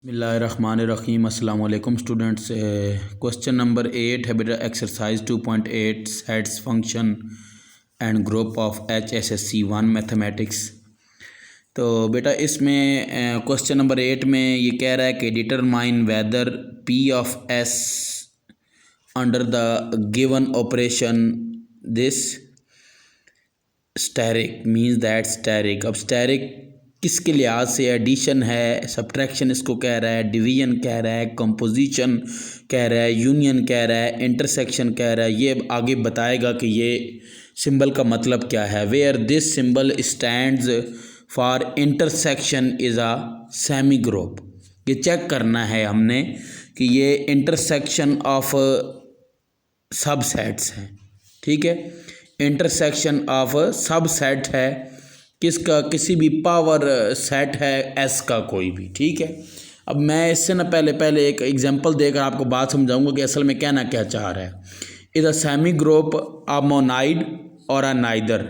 बिस्मिल्लाहिर्रहमानिर्रहीम। अस्सलाम वालेकुम स्टूडेंट्स। क्वेश्चन नंबर 8 है बेटा, exercise 2.8 sets function and group of HSSC 1 mathematics. तो बेटा इसमें क्वेश्चन नंबर 8 में ये कह रहा है कि determine whether P of S under the given operation this asterisk means that asterisk. अब स्टैरिक किसके लिहाज से एडिशन है, सब्ट्रैक्शन इसको कह रहा है, डिवीजन कह रहा है, कंपोजिशन कह रहा है, यूनियन कह रहा है, इंटरसेक्शन कह रहा है। ये आगे बताएगा कि ये सिंबल का मतलब क्या है। Where this symbol stands for intersection is a semi group. ये चेक करना है हमने कि ये इंटरसेक्शन ऑफ सबसेट्स हैं, ठीक है। इंटरसेक्शन ऑफ सबसेट है किसका, किसी भी पावर सेट है एस का कोई भी, ठीक है। अब मैं इससे ना पहले एक एग्जांपल देकर आपको बात समझाऊंगा कि असल में कहना क्या चाह रहा है। Is a semi group a monoid और अ नाइदर,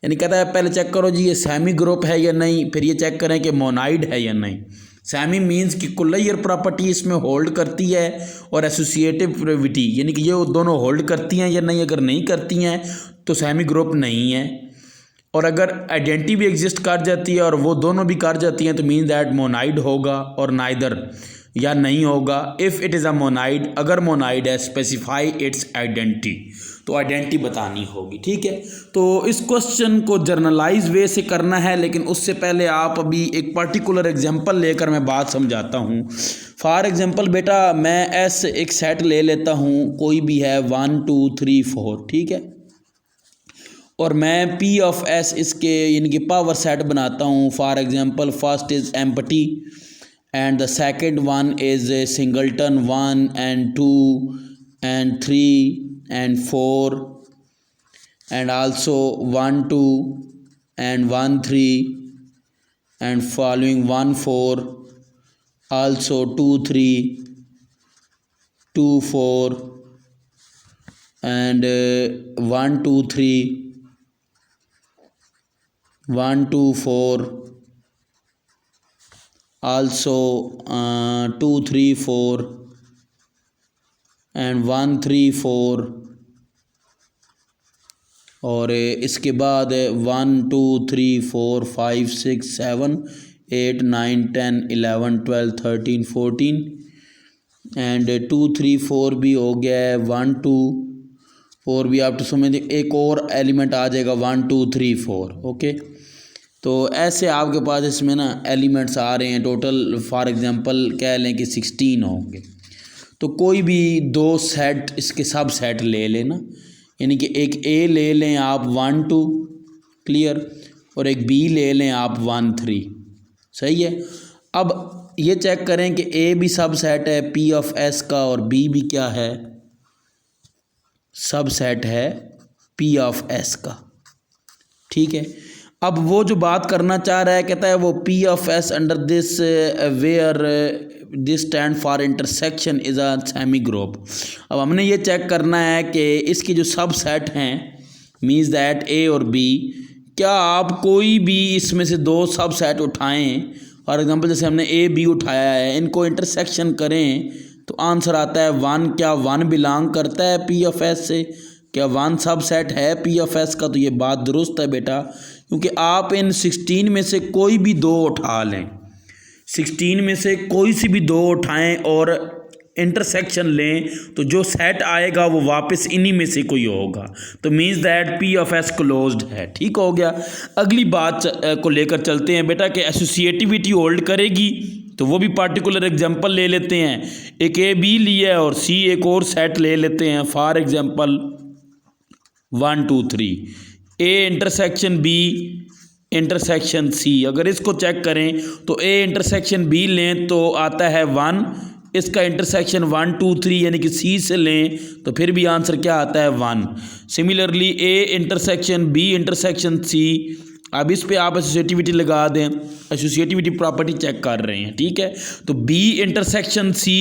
यानी कहता है पहले चेक करो जी ये सेमी ग्रुप है या नहीं, फिर ये चेक करें कि मोनाइड है या नहीं। सेमी मीन्स कि कुल्लयर प्रॉपर्टी इसमें होल्ड करती है और एसोसिएटिविटी यानी कि ये दोनों होल्ड करती हैं या नहीं। अगर नहीं करती हैं तो सेमी ग्रुप नहीं है, और अगर आइडेंटिटी भी एग्जिस्ट कर जाती है और वो दोनों भी कर जाती हैं तो मीन दैट मोनाइड होगा और नाइदर या नहीं होगा। If it is a monoid, अगर मोनाइड है स्पेसिफाई इट्स आइडेंटिटी, तो आइडेंटिटी बतानी होगी, ठीक है। तो इस क्वेश्चन को जर्नलाइज वे से करना है, लेकिन उससे पहले आप अभी एक पर्टिकुलर एग्जांपल लेकर मैं बात समझाता हूँ। फॉर एग्जांपल बेटा मैं एस एक सेट ले लेता हूँ, कोई भी है 1 2 3 4, ठीक है, और मैं P ऑफ S इसके यानी कि पावर सेट बनाता हूँ। For example first is empty and the second one is singleton 1 and 2 and 3 and 4 and also 1 2 and 1 3 and following 1 4, also 2 3 2 4 and 1 2 3 1 2 4, also 2 3 4 and 1 3 4, और इसके बाद 1 2 3 4 5 6 7 8 9 10 11 12 13 14 एंड 2 3 4 भी हो गया है, 1 2 4 भी आप तो समझ, एक और एलिमेंट आ जाएगा 1 2 3 4, ओके। तो ऐसे आपके पास इसमें ना एलिमेंट्स आ रहे हैं टोटल। फॉर एग्जांपल कह लें कि 16 होंगे, तो कोई भी दो सेट इसके सब सेट ले लेना, यानी कि एक ए ले लें आप 1 2, क्लियर, और एक बी ले लें आप 1 3, सही है। अब ये चेक करें कि ए भी सब सेट है P ऑफ S का और बी भी क्या है, सब सेट है P ऑफ S का, ठीक है। अब वो जो बात करना चाह रहा है कहता है वो P of S under this where this stand for intersection is a semi group. अब हमने ये चेक करना है कि इसके जो सब सेट हैं मीन्स दैट A और B, क्या आप कोई भी इसमें से दो सब सेट उठाएं, फॉर एग्जांपल जैसे हमने A B उठाया है, इनको इंटरसेक्शन करें तो आंसर आता है 1। क्या 1 बिलोंग करता है P ऑफ S से, क्या 1 सब सेट है P ऑफ S का? तो ये बात दुरुस्त है बेटा, क्योंकि आप इन 16 में से कोई भी दो उठा लें, 16 में से कोई सी भी दो उठाएं और इंटरसेक्शन लें तो जो सेट आएगा वो वापस इन्हीं में से कोई होगा, तो means that P of S closed है, ठीक हो गया। अगली बात को लेकर चलते हैं बेटा कि एसोसिएटिविटी होल्ड करेगी, तो वो भी पार्टिकुलर एग्जांपल ले लेते हैं। एक A B लिया है और C एक और सेट ले लेते हैं। For example 1 2 3, A intersection B intersection C। अगर इसको चेक करें तो A इंटरसेक्शन B लें तो आता है 1, इसका इंटरसेक्शन 1 2 3 यानी कि C से लें तो फिर भी आंसर क्या आता है 1। Similarly A intersection B intersection C, अब इस पे आप एसोसिएटिविटी लगा दें, एसोसिएटिविटी प्रॉपर्टी चेक कर रहे हैं, ठीक है। तो B इंटरसेक्शन C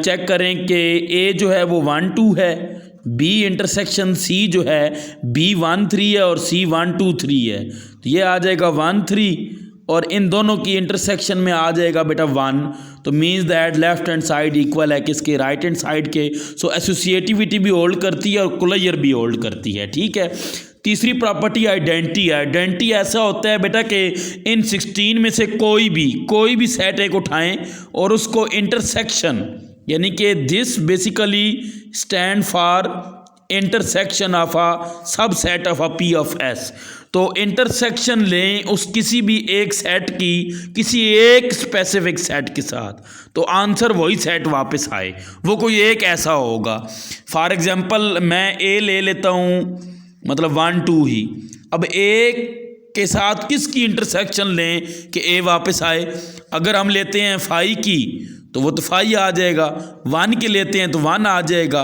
चेक करें कि A जो है वो 1 2 है, B इंटरसेक्शन C जो है B 1 3 है और C 1 2 3 है, तो ये आ जाएगा 1 3 और इन दोनों की इंटरसेक्शन में आ जाएगा बेटा 1, तो means that left hand side equal है किसके, राइट हैंड साइड के। सो एसोसिएटिविटी भी होल्ड करती है और क्लोजर भी होल्ड करती है, ठीक है। तीसरी प्रॉपर्टी आइडेंटिटी है। आइडेंटिटी ऐसा होता है बेटा कि इन 16 में से कोई भी सेट एक उठाएं और उसको इंटरसेक्शन, यानी कि this basically stand for intersection of a subset of a P of S. तो इंटरसेक्शन लें उस किसी भी एक सेट की किसी एक स्पेसिफिक सेट के साथ, तो आंसर वही सेट वापस आए, वो कोई एक ऐसा होगा। फॉर एग्जांपल मैं ए ले लेता हूँ, मतलब 1 2 ही। अब ए के साथ किसकी इंटरसेक्शन लें कि ए वापस आए। अगर हम लेते हैं 5 की तो वो तो 5 आ जाएगा, 1 के लेते हैं तो 1 आ जाएगा,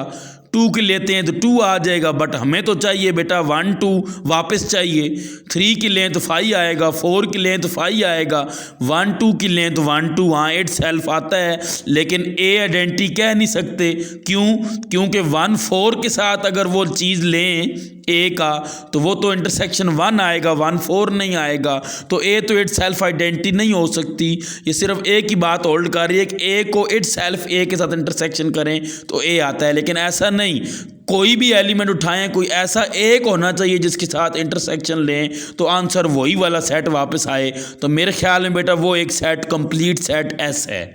2 के लेते हैं तो 2 आ जाएगा। बट हमें तो चाहिए बेटा 1 2 वापस चाहिए। 3 की लें तो 5 आएगा, 4 की लें तो 5 आएगा, 1 2 की लें तो 1 2 हाँ इट सेल्फ आता है। लेकिन ए आइडेंटिटी कह नहीं सकते, क्यों? क्योंकि 1 4 के साथ अगर वो चीज़ लें ए का तो वो तो इंटरसेक्शन 1 आएगा, 1 4 नहीं आएगा। तो ए तो इट सेल्फ आइडेंटिटी नहीं हो सकती। ये सिर्फ ए की बात होल्ड कर रही है कि ए को इट सेल्फ ए के साथ इंटरसेक्शन करें तो ए आता है, लेकिन ऐसा नहीं। कोई भी एलिमेंट उठाएं, कोई ऐसा एक होना चाहिए जिसके साथ इंटरसेक्शन लें तो आंसर वही वाला सेट वापस आए। तो मेरे ख्याल में बेटा वो एक सेट कंप्लीट सेट एस है,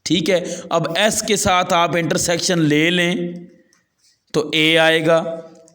ठीक है। अब एस के साथ आप इंटरसेक्शन ले लें तो ए आएगा,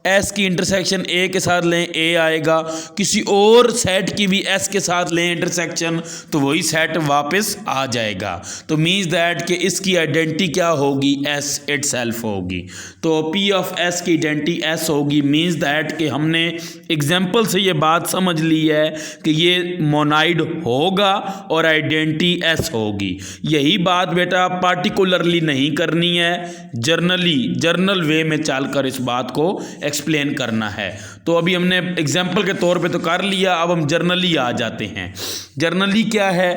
एस की इंटरसेक्शन ए के साथ लें ए आएगा, किसी और सेट की भी एस के साथ लें इंटरसेक्शन तो वही सेट वापस आ जाएगा। तो मीन्स दैट कि इसकी आइडेंटिटी क्या होगी, एस इट सेल्फ होगी। तो पी ऑफ एस की आइडेंटिटी एस होगी। मीन्स दैट कि हमने एग्जाम्पल से ये बात समझ ली है कि ये मोनाइड होगा और आइडेंटिटी एस होगी। यही बात बेटा पार्टिकुलरली नहीं करनी है, जर्नल वे में चलकर इस बात को एक्सप्लेन करना है। तो अभी हमने एग्जाम्पल के तौर पे तो कर लिया, अब हम जर्नली आ जाते हैं। जर्नली क्या है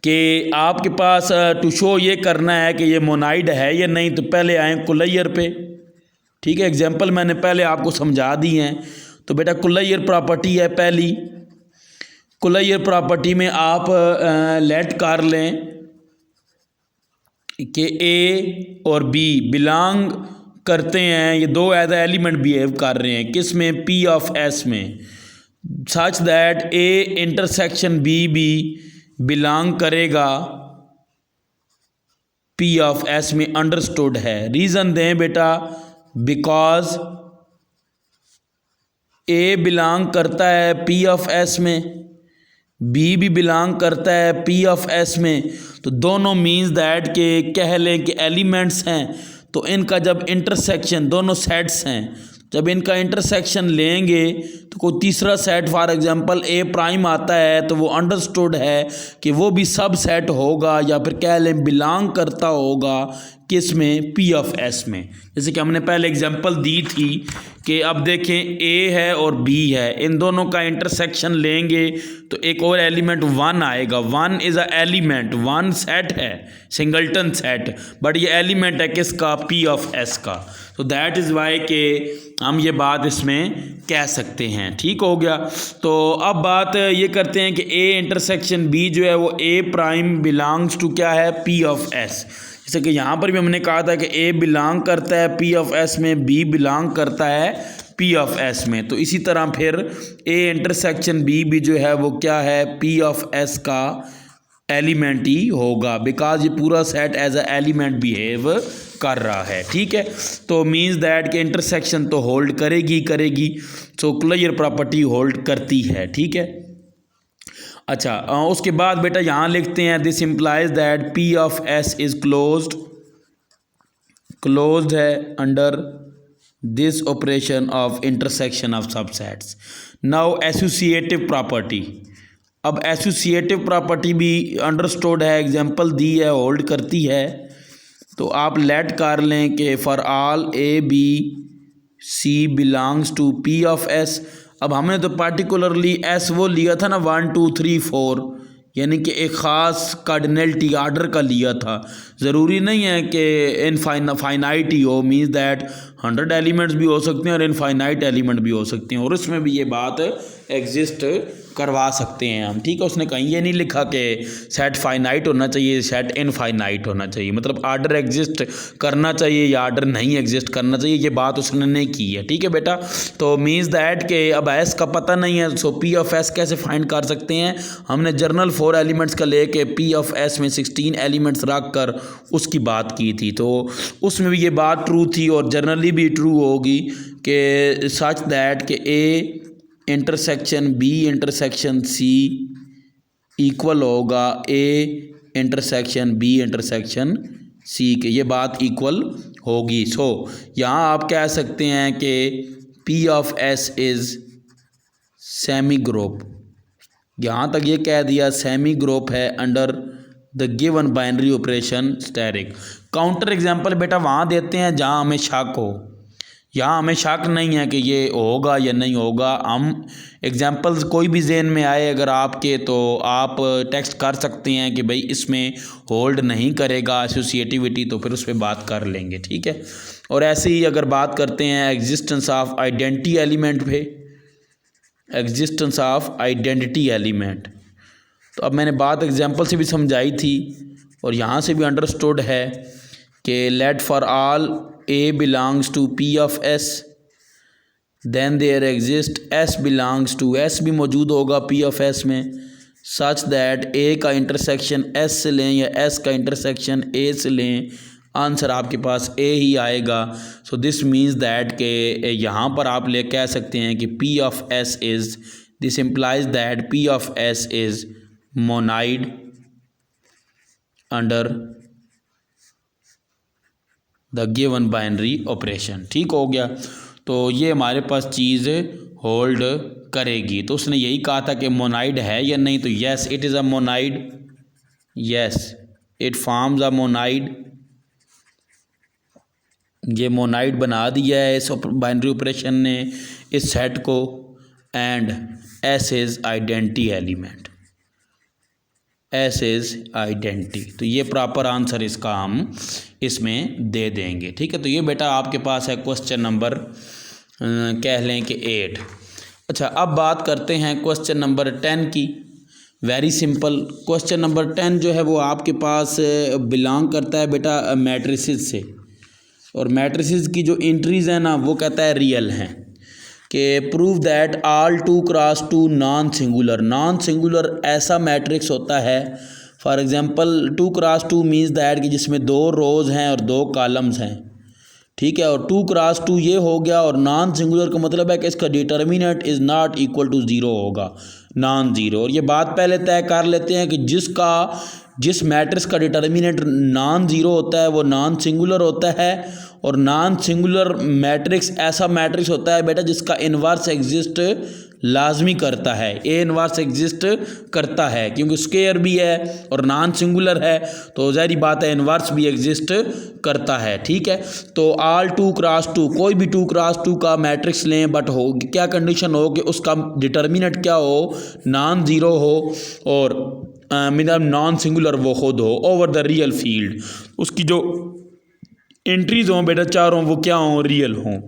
कि आपके पास टू शो ये करना है कि ये मोनाइड है या नहीं, तो पहले आए कुलैयर पे, ठीक है। एग्जाम्पल मैंने पहले आपको समझा दी हैं। तो बेटा कुलैयर प्रॉपर्टी है पहली। कुलैयर प्रॉपर्टी में आप लेट कर लें कि ए और बी बिलोंग करते हैं, ये दो एज एलिमेंट बिहेव कर रहे हैं, किस में, पी ऑफ एस में, such that A intersection B भी बिलोंग करेगा पी ऑफ एस में, अंडरस्टूड है। रीज़न दें बेटा, बिकॉज ए बिलोंग करता है पी ऑफ एस में, बी भी बिलोंग करता है पी ऑफ एस में। तो दोनों मीन्स दैट के कह लें कि एलिमेंट्स हैं, तो इनका जब इंटरसेक्शन, दोनों सेट्स हैं, जब इनका इंटरसेक्शन लेंगे तो कोई तीसरा set for example A prime आता है तो वो अंडरस्टूड है कि वो भी सब सेट होगा, या फिर कह लें बिलोंग करता होगा किस में, पी ऑफ एस में। जैसे कि हमने पहले एग्जांपल दी थी कि अब देखें ए है और बी है, इन दोनों का इंटरसेक्शन लेंगे तो एक और एलिमेंट 1 आएगा। 1 इज़ अ एलिमेंट, 1 सेट है, सिंगलटन सेट, बट ये एलिमेंट है किसका, पी ऑफ एस का। तो दैट इज़ वाई के हम ये बात इसमें कह सकते हैं, ठीक हो गया। तो अब बात ये करते हैं कि ए इंटरसेक्शन बी जो है वो ए प्राइम बिलोंग्स टू क्या है, पी ऑफ एस। जैसे कि यहाँ पर भी हमने कहा था कि ए बिलोंग करता है पी ऑफ एस में, बी बिलोंग करता है पी ऑफ एस में। तो इसी तरह फिर ए इंटरसेक्शन बी भी जो है वो क्या है, पी ऑफ एस का एलिमेंट ही होगा, बिकॉज ये पूरा set as a element behave कर रहा है, ठीक है। तो मीन्स दैट कि इंटरसेक्शन तो होल्ड करेगी, सो क्लोजर प्रॉपर्टी होल्ड करती है, ठीक है। अच्छा, उसके बाद बेटा यहाँ लिखते हैं this implies that P of S is closed है under this operation of intersection of subsets. Now associative property, अब एसोसिएटिव प्रॉपर्टी भी अंडरस्टूड है, एग्जांपल दी है, होल्ड करती है। तो आप लेट कर लें कि for all A B C belongs to P of S. अब हमने तो पार्टिकुलरली एस वो लिया था ना 1 2 3 4, यानी कि एक ख़ास कार्डिनलिटी आर्डर का लिया था। ज़रूरी नहीं है कि फाइनाइट ही हो, मीन्स दैट 100 एलिमेंट्स भी हो सकते हैं और इनफाइनाइट एलिमेंट भी हो सकते हैं, और इसमें भी ये बात एग्जिस्ट करवा सकते हैं हम। ठीक है, उसने कहीं ये नहीं लिखा कि सेट फाइनाइट होना चाहिए, सेट इनफाइनाइट होना चाहिए, मतलब आर्डर एग्जिस्ट करना चाहिए या आर्डर नहीं एग्जिस्ट करना चाहिए, ये बात उसने नहीं की है। ठीक है बेटा, तो मीन्स दैट कि अब एस का पता नहीं है, सो पी ऑफ एस कैसे फाइंड कर सकते हैं। हमने जर्नल 4 एलिमेंट्स का लेके पी ऑफ एस में 16 एलिमेंट्स रख कर उसकी बात की थी, तो उसमें भी ये बात ट्रू थी और जर्नली भी ट्रू होगी कि सच दैट कि A intersection B intersection C equal होगा A intersection B intersection C के, ये बात इक्वल होगी। सो यहाँ आप कह सकते हैं कि P of S is semi group, यहाँ तक ये कह दिया सेमी ग्रुप है under the given binary operation static. Counter example बेटा वहाँ देते हैं जहाँ हमें शक हो, यहाँ हमें शक नहीं है कि ये होगा या नहीं होगा। हम एग्जांपल्स कोई भी ज़हन में आए अगर आपके, तो आप टेक्स्ट कर सकते हैं कि भाई इसमें होल्ड नहीं करेगा एसोसिएटिविटी, तो फिर उस पर बात कर लेंगे। ठीक है, और ऐसे ही अगर बात करते हैं एग्जिस्टेंस ऑफ आइडेंटिटी एलिमेंट पे, एग्जिस्टेंस ऑफ आइडेंटिटी एलिमेंट, तो अब मैंने बात एग्जांपल से भी समझाई थी और यहाँ से भी अंडरस्टूड है कि let for all A belongs to P of S then there exist S belongs to, S भी मौजूद होगा पी ऑफ एस में, सच दैट ए का इंटरसेक्शन एस से लें या एस का इंटरसेक्शन ए से लें, आंसर आपके पास ए ही आएगा। सो दिस मीन्स दैट के यहाँ पर आप ले कह सकते हैं कि P of S is, this implies that P of S is monoid under the given binary operation. ठीक हो गया, तो ये हमारे पास चीज़ होल्ड करेगी। तो उसने यही कहा था कि मोनाइड है या नहीं, तो yes it is a monoid, yes it forms a monoid, ये मोनाइड बना दिया है इस बाइनरी ऑपरेशन ने इस सेट को, and S is identity element, S is identity, तो ये प्रॉपर आंसर इसका हम इसमें दे देंगे। ठीक है, तो ये बेटा आपके पास है क्वेश्चन नंबर कह लें कि 8। अच्छा, अब बात करते हैं क्वेश्चन नंबर 10 की। वेरी सिंपल क्वेश्चन नंबर 10 जो है वो आपके पास बिलोंग करता है बेटा मैट्रिसेस से, और मैट्रिसेस की जो एंट्रीज़ हैं ना वो कहता है रियल हैं, कि prove that all 2x2 non singular, non singular ऐसा मैट्रिक्स होता है, for example 2x2 means that कि जिसमें 2 रोज़ हैं और 2 कॉलम्स हैं। ठीक है, और 2x2 ये हो गया, और नॉन सिंगुलर का मतलब है कि इसका determinant is not equal to 0 होगा, नॉन ज़ीरो। और ये बात पहले तय कर लेते हैं कि जिस मैट्रिक्स का डिटर्मिनेंट नॉन ज़ीरो होता है वो नॉन सिंगुलर होता है, और नॉन सिंगुलर मैट्रिक्स ऐसा मैट्रिक्स होता है बेटा जिसका इन्वर्स एग्जिस्ट लाजमी करता है, ए इन्वर्स एग्जिस्ट करता है, क्योंकि स्क्वायर भी है और नॉन सिंगुलर है, तो ज़ाहिर बात है इन्वर्स भी एग्जिस्ट करता है। ठीक है, तो ऑल 2x2 कोई भी 2x2 का मैट्रिक्स लें, बट हो क्या कंडीशन हो कि उसका डिटर्मिनेंट क्या हो, नॉन ज़ीरो हो, और मतलब नॉन सिंगुलर वो खुद हो ओवर द रियल फील्ड, उसकी जो एंट्रीज हों बेटा चारों वो क्या हों, रियल हों।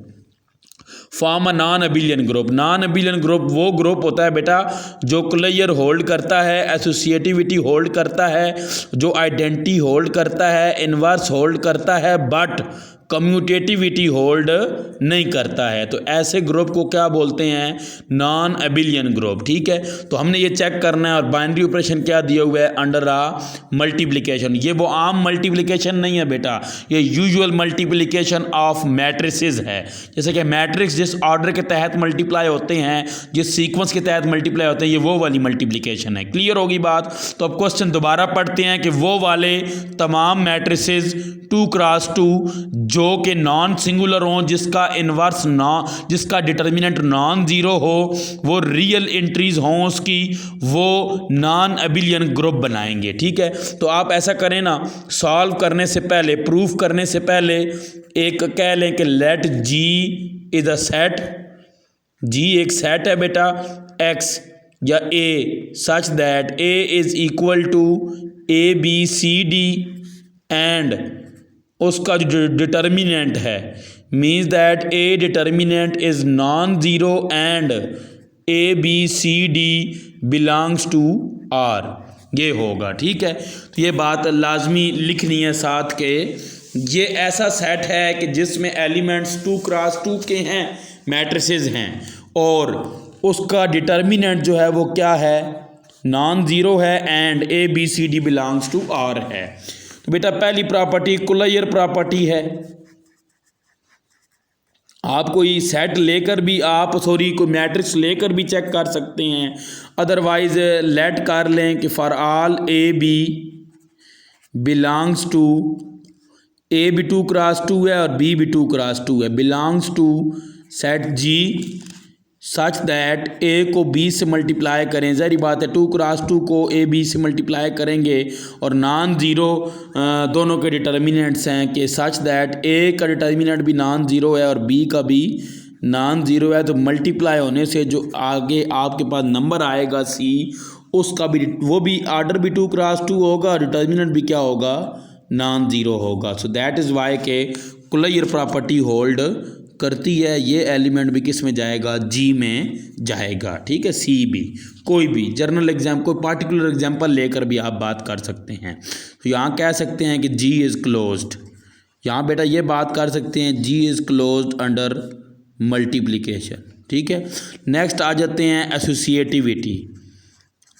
Form a non abelian group, non abelian group वो ग्रुप होता है बेटा जो क्लियर होल्ड करता है, एसोसिएटिविटी होल्ड करता है, जो आइडेंटिटी होल्ड करता है, इन्वर्स होल्ड करता है, बट कम्यूटेटिविटी होल्ड नहीं करता है। तो ऐसे ग्रुप को क्या बोलते हैं, नॉन अबिलियन ग्रुप। ठीक है, तो हमने ये चेक करना है, और बाइनरी ऑपरेशन क्या दिया हुआ है, अंडर आ मल्टीप्लिकेशन। ये वो आम मल्टीप्लिकेशन नहीं है बेटा, ये यूजुअल मल्टीप्लिकेशन ऑफ मैट्रिसेस है। जैसे कि मैट्रिक्स जिस ऑर्डर के तहत मल्टीप्लाई होते हैं, जिस सीक्वेंस के तहत मल्टीप्लाई होते हैं, ये वो वाली मल्टीप्लिकेशन है। क्लियर होगी बात। तो अब क्वेश्चन दोबारा पढ़ते हैं कि वो वाले तमाम मैट्रिसेस 2x2 जो कि नॉन सिंगुलर हो, जिसका इन्वर्स जिसका डिटर्मिनेंट नॉन ज़ीरो हो, वो रियल एंट्रीज हों उसकी, वो नॉन अबिलियन ग्रुप बनाएंगे। ठीक है, तो आप ऐसा करें ना, सॉल्व करने से पहले, प्रूफ करने से पहले एक कह लें कि let G is a set, G एक सेट है बेटा एक्स या A, such that A is equal to A B C D, and उसका जो डिटर्मिनेंट है means that A determinant is non-zero and A B C D belongs to R, ये होगा। ठीक है, तो ये बात लाजमी लिखनी है साथ के, ये ऐसा सेट है कि जिसमें एलिमेंट्स 2x2 के हैं, मैट्रिसेस हैं, और उसका डिटर्मिनेंट जो है वो क्या है, नॉन ज़ीरो है and A B C D belongs to R है। तो बेटा पहली प्रॉपर्टी कुलयर प्रॉपर्टी है। आप कोई सेट लेकर भी कोई मैट्रिक्स लेकर भी चेक कर सकते हैं, अदरवाइज लेट कर लें कि for all A B belongs to, A भी 2x2 है और बी भी 2x2 है, belongs to set G such that A को बी से मल्टीप्लाई करें, ज़ाहिर बात है 2x2 को ए बी से मल्टीप्लाई करेंगे और नॉन ज़ीरो दोनों के डिटर्मिनेंट्स हैं कि सच दैट ए का डिटर्मिनेंट भी नॉन ज़ीरो है और बी का भी नॉन ज़ीरो है, तो मल्टीप्लाई होने से जो आगे आपके पास नंबर आएगा सी, उसका भी वो भी आर्डर भी 2x2 होगा, डिटर्मिनेंट भी क्या होगा, नॉन ज़ीरो होगा। सो दैट इज़ वाई के कुलयर प्रॉपर्टी होल्ड करती है, ये एलिमेंट भी किस में जाएगा, जी में जाएगा। ठीक है, सी भी, कोई भी जनरल एग्जाम, कोई पार्टिकुलर एग्जाम्पल लेकर भी आप बात कर सकते हैं। तो यहाँ कह सकते हैं कि जी इज़ क्लोज्ड, यहाँ बेटा ये बात कर सकते हैं जी इज़ क्लोज्ड अंडर मल्टीप्लिकेशन। ठीक है, नेक्स्ट आ जाते हैं एसोसिएटिविटी।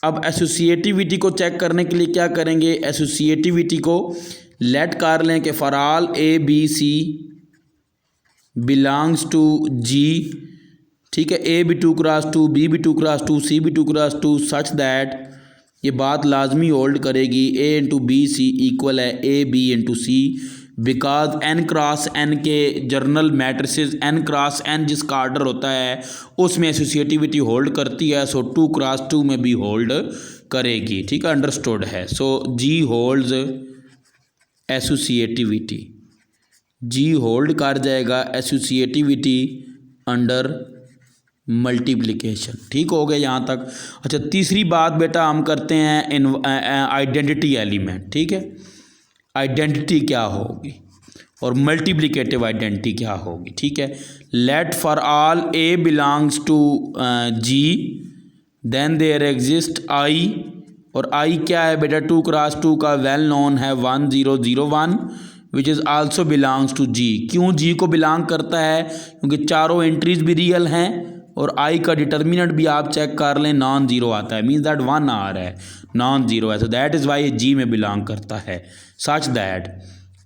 अब एसोसिएटिविटी को चेक करने के लिए क्या करेंगे, एसोसिएटिविटी को लेट कर लें कि for all A B C belongs to G. ठीक है, ए भी 2x2, बी भी 2x2, सी भी 2x2 सच दैट, ये बात लाजमी होल्ड करेगी A into B C equal है A B into C, because N cross N के general matrices N cross N जिसका आर्डर होता है उसमें एसोसिएटिविटी होल्ड करती है, सो 2x2 में भी होल्ड करेगी। ठीक है, अंडरस्टूड है। सो जी होल्ड्स एसोसिएटिविटी, जी होल्ड कर जाएगा एसोसिएटिविटी अंडर मल्टीप्लिकेशन। ठीक हो गया यहाँ तक। अच्छा, तीसरी बात बेटा हम करते हैं आइडेंटिटी एलिमेंट। ठीक है, आइडेंटिटी क्या होगी और मल्टीप्लिकेटिव आइडेंटिटी क्या होगी। ठीक है, let for all A belongs to G then there exist I, और आई क्या है बेटा 2x2 का वेल नोन है 1001 which is also belongs to G. क्यों जी को बिलोंग करता है, क्योंकि चारों एंट्रीज भी रियल हैं और आई का डिटर्मिनेंट भी आप चेक कर लें नॉन ज़ीरो आता है, मीन्स दैट 1 आ रहा है, नॉन ज़ीरो है, सो दैट इज़ वाई जी में बिलोंग करता है। सच दैट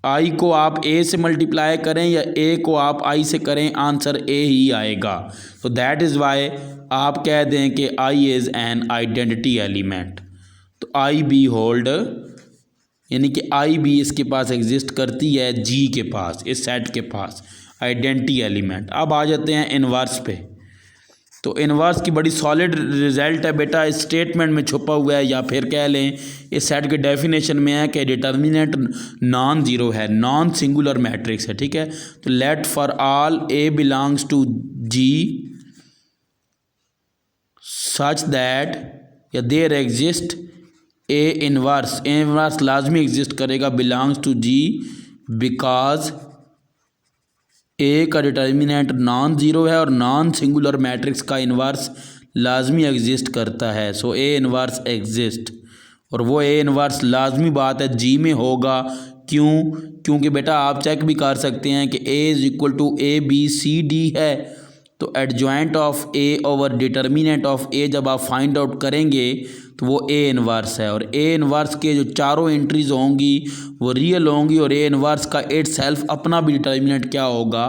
आई को आप ए से मल्टीप्लाई करें या ए को आप आई से करें, आंसर ए ही आएगा। तो दैट इज़ वाई आप कह दें कि I is an identity element. तो आई बी होल्ड, यानी कि आई भी इसके पास एग्जिस्ट करती है जी के पास, इस सेट के पास, आइडेंटिटी एलिमेंट। अब आ जाते हैं इन्वर्स पे। तो इन्वर्स की बड़ी सॉलिड रिजल्ट है बेटा, इस स्टेटमेंट में छुपा हुआ है, या फिर कह लें इस सेट के डेफिनेशन में है कि डिटर्मिनेंट नॉन ज़ीरो है, नॉन सिंगुलर मैट्रिक्स है। ठीक है, तो let for all A belongs to G such that, या there exist A inverse, A inverse लाजमी एग्जिस्ट करेगा belongs to G because A का डिटर्मिनेंट नॉन ज़ीरो है और नॉन सिंगुलर मैट्रिक्स का इन्वर्स लाजमी एग्जिस्ट करता है। सो ए इन्वर्स एग्जिस्ट, और वो ए इन्वर्स लाजमी बात है जी में होगा। क्यों, क्योंकि बेटा आप चेक भी कर सकते हैं कि A is equal to A B C D है, तो adjoint of A over determinant of A जब आप फाइंड आउट करेंगे तो वो ए इन्वर्स है, और ए इन्वर्स के जो चारों एंट्रीज होंगी वो रियल होंगी, और ए इन्वर्स का इट सेल्फ अपना भी डिटर्मिनेंट क्या होगा,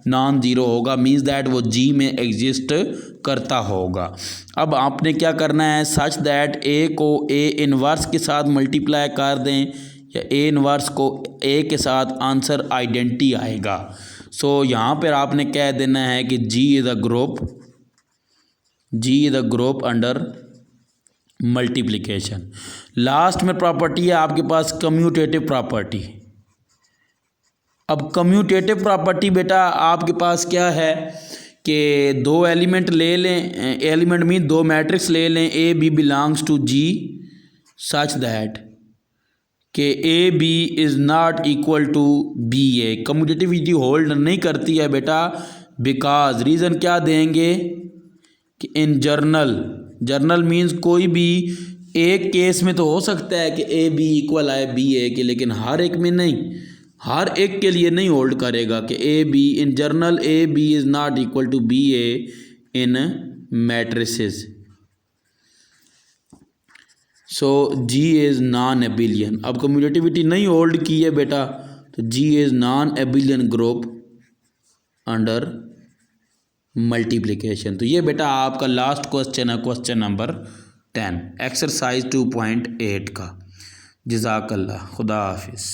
नॉन ज़ीरो होगा, मीन्स दैट वो जी में एग्जिस्ट करता होगा। अब आपने क्या करना है, सच दैट ए को ए इन्वर्स के साथ मल्टीप्लाई कर दें या ए इन्वर्स को ए के साथ, आंसर आइडेंटिटी आएगा। सो यहाँ पर आपने कह देना है कि G is a group, G is a group under multiplication. Last में प्रॉपर्टी है आपके पास कम्यूटेटिव प्रॉपर्टी। अब कम्यूटेटिव प्रॉपर्टी बेटा आपके पास क्या है कि दो एलिमेंट ले लें, एलिमेंट मीन दो मैट्रिक्स ले लें, A B belongs to G such that कि A B is not equal to B A, commutativity hold नहीं करती है बेटा, बिकॉज रीज़न क्या देंगे कि इन जर्नल मीन्स कोई भी एक केस में तो हो सकता है कि ए बी इक्वल आए बी ए के, लेकिन हर एक में नहीं, हर एक के लिए नहीं होल्ड करेगा कि A B in general A B is not equal to B A in matrices. So G is non abelian. अब कम्यूटेटिविटी नहीं होल्ड की है बेटा, तो G is non abelian group under multiplication. तो ये बेटा आपका लास्ट क्वेश्चन है, क्वेश्चन नंबर 10 एक्सरसाइज 2.8 का। जज़ाकल्लाह, खुदा हाफिज़।